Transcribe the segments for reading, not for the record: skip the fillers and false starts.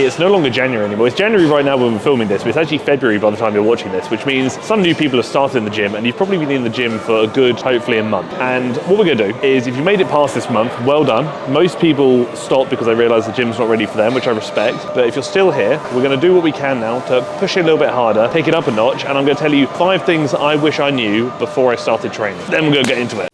it's no longer January anymore. It's January right now when we're filming this, but it's actually February by the time you're watching this, which means some new people have started in the gym, and you've probably been in the gym for a good, hopefully, a month. And what we're gonna do is, if you made it past this month, well done. Most people stop because they realize the gym's not ready for them, which I respect. But if you're still here, we're gonna do what we can now to push it a little bit harder, take it up a notch, and I'm gonna tell you 5 things I wish I knew before I started training. Then we're gonna get into it.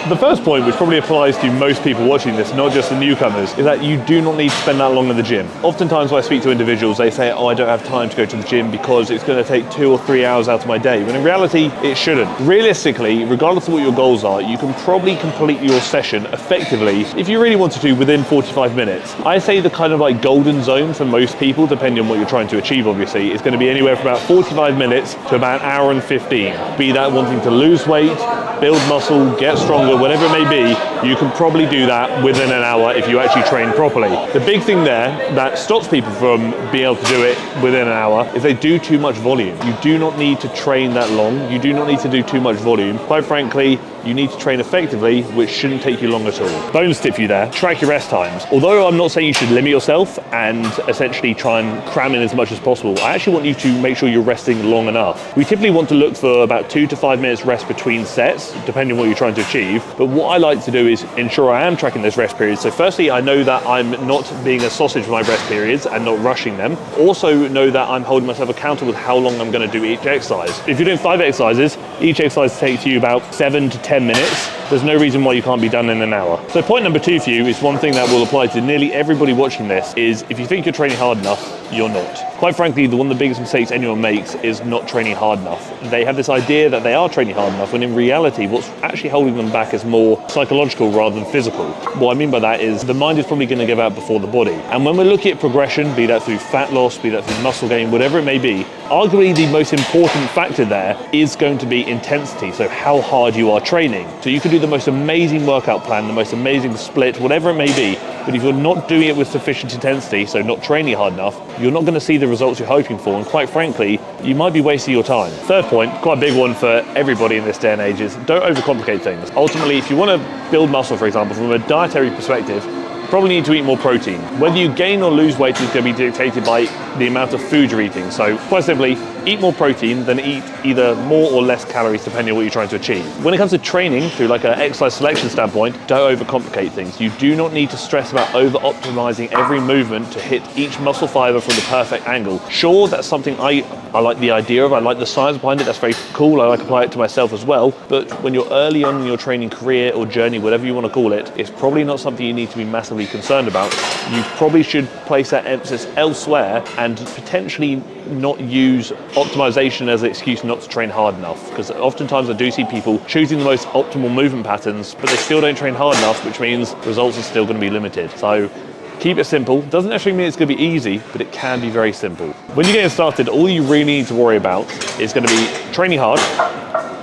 The first point, which probably applies to most people watching this, not just the newcomers, is that you do not need to spend that long in the gym. Oftentimes when I speak to individuals, they say, oh, I don't have time to go to the gym because it's going to take 2 or 3 hours out of my day, when in reality, it shouldn't. Realistically, regardless of what your goals are, you can probably complete your session effectively, if you really wanted to, within 45 minutes. I say the kind of like golden zone for most people, depending on what you're trying to achieve, obviously, is going to be anywhere from about 45 minutes to about 1 hour and 15. Be that wanting to lose weight, build muscle, get stronger, whatever it may be, you can probably do that within an hour if you actually train properly. The big thing there that stops people from being able to do it within an hour is they do too much volume. You do not need to train that long. You do not need to do too much volume. Quite frankly, you need to train effectively, which shouldn't take you long at all. Bonus tip for you there, track your rest times. Although I'm not saying you should limit yourself and essentially try and cram in as much as possible, I actually want you to make sure you're resting long enough. We typically want to look for about 2 to 5 minutes rest between sets, depending on what you're trying to achieve. But what I like to do is ensure I am tracking those rest periods. So firstly, I know that I'm not being a sausage with my rest periods and not rushing them. Also know that I'm holding myself accountable with how long I'm going to do each exercise. If you're doing 5 exercises, each exercise takes you about 7 to 10 minutes. There's no reason why you can't be done in an hour. So point number 2 for you is one thing that will apply to nearly everybody watching this is if you think you're training hard enough, you're not. Quite frankly, one of the biggest mistakes anyone makes is not training hard enough. They have this idea that they are training hard enough, when in reality, what's actually holding them back is more psychological rather than physical. What I mean by that is the mind is probably going to give out before the body. And when we're looking at progression, be that through fat loss, be that through muscle gain, whatever it may be, arguably the most important factor there is going to be intensity, so how hard you are training. So you could do the most amazing workout plan, the most amazing split, whatever it may be, but if you're not doing it with sufficient intensity, so not training hard enough, you're not going to see the results you're hoping for, and quite frankly, you might be wasting your time. Third point, quite a big one for everybody in this day and age, is don't overcomplicate things. Ultimately, if you want to build muscle, for example, from a dietary perspective, probably need to eat more protein. Whether you gain or lose weight is going to be dictated by the amount of food you're eating. So quite simply, eat more protein than eat either more or less calories depending on what you're trying to achieve. When it comes to training, through like an exercise selection standpoint, don't overcomplicate things. You do not need to stress about over-optimizing every movement to hit each muscle fiber from the perfect angle. Sure, that's something I like the idea of, I like the science behind it, that's very cool, I like to apply it to myself as well, but when you're early on in your training career or journey, whatever you want to call it, it's probably not something you need to be massively concerned about. You probably should place that emphasis elsewhere and potentially not use optimization as an excuse not to train hard enough, because oftentimes I do see people choosing the most optimal movement patterns, but they still don't train hard enough, which means results are still going to be limited. So keep it simple. Doesn't necessarily mean it's going to be easy, but it can be very simple. When you're getting started, all you really need to worry about is going to be training hard,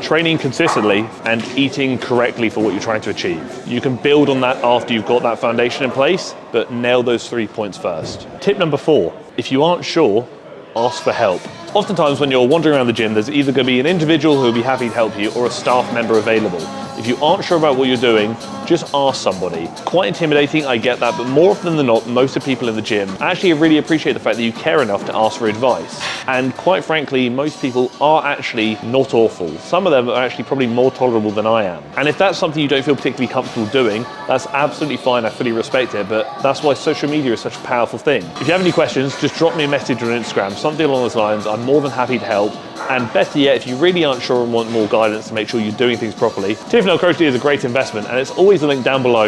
training consistently, and eating correctly for what you're trying to achieve. You can build on that after you've got that foundation in place, but nail those 3 points first. Tip number 4, if you aren't sure, ask for help. Oftentimes when you're wandering around the gym, there's either going to be an individual who will be happy to help you or a staff member available. If you aren't sure about what you're doing, just ask somebody. Quite intimidating, I get that, but more often than not, most of the people in the gym actually really appreciate the fact that you care enough to ask for advice. And quite frankly, most people are actually not awful. Some of them are actually probably more tolerable than I am. And if that's something you don't feel particularly comfortable doing, that's absolutely fine, I fully respect it, but that's why social media is such a powerful thing. If you have any questions, just drop me a message on Instagram, something along those lines. I'm more than happy to help. And better yet, if you really aren't sure and want more guidance to make sure you're doing things properly, tfnl Coach is a great investment, and it's always a link down below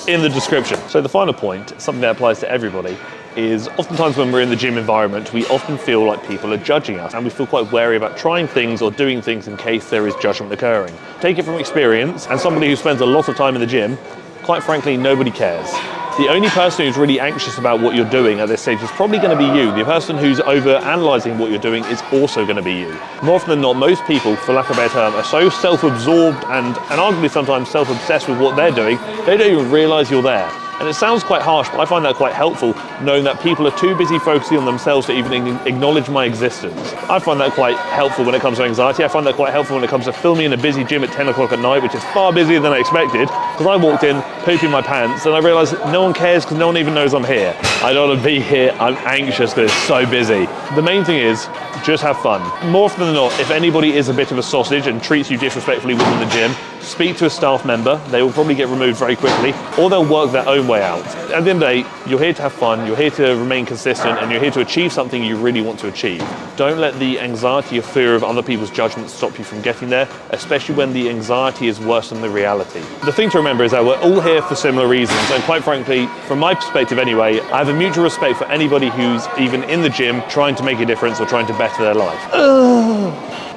in the description. So the final point, something that applies to everybody, is oftentimes when we're in the gym environment, we often feel like people are judging us, and we feel quite wary about trying things or doing things in case there is judgment occurring. Take it from experience, and somebody who spends a lot of time in the gym, quite frankly, nobody cares. The only person who's really anxious about what you're doing at this stage is probably going to be you. The person who's over-analysing what you're doing is also going to be you. More often than not, most people, for lack of a better term, are so self-absorbed and arguably sometimes self-obsessed with what they're doing, they don't even realise you're there. And it sounds quite harsh, but I find that quite helpful, knowing that people are too busy focusing on themselves to even acknowledge my existence. I find that quite helpful when it comes to anxiety. I find that quite helpful when it comes to filming in a busy gym at 10 o'clock at night, which is far busier than I expected, because I walked in pooping my pants and I realized no one cares because no one even knows I'm here. I don't want to be here. I'm anxious because it's so busy. The main thing is just have fun. More often than not, if anybody is a bit of a sausage and treats you disrespectfully within the gym, speak to a staff member. They will probably get removed very quickly, or they'll work their own way out. At the end of the day, you're here to have fun, you're here to remain consistent, and you're here to achieve something you really want to achieve. Don't let the anxiety or fear of other people's judgment stop you from getting there, especially when the anxiety is worse than the reality. The thing to remember is that we're all here for similar reasons, and quite frankly, from my perspective anyway, I have a mutual respect for anybody who's even in the gym trying to make a difference or trying to better their life.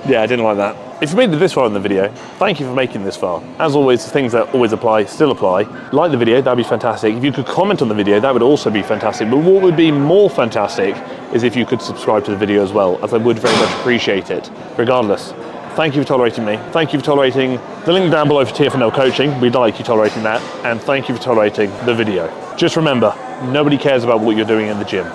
Yeah, I didn't like that. If you made it this far in the video, thank you for making it this far. As always, the things that always apply still apply. Like the video, that'd be fantastic. If you could comment on the video, that would also be fantastic. But what would be more fantastic is if you could subscribe to the video as well, as I would very much appreciate it. Regardless, thank you for tolerating me. Thank you for tolerating the link down below for TFNL coaching. We'd like you tolerating that. And thank you for tolerating the video. Just remember, nobody cares about what you're doing in the gym.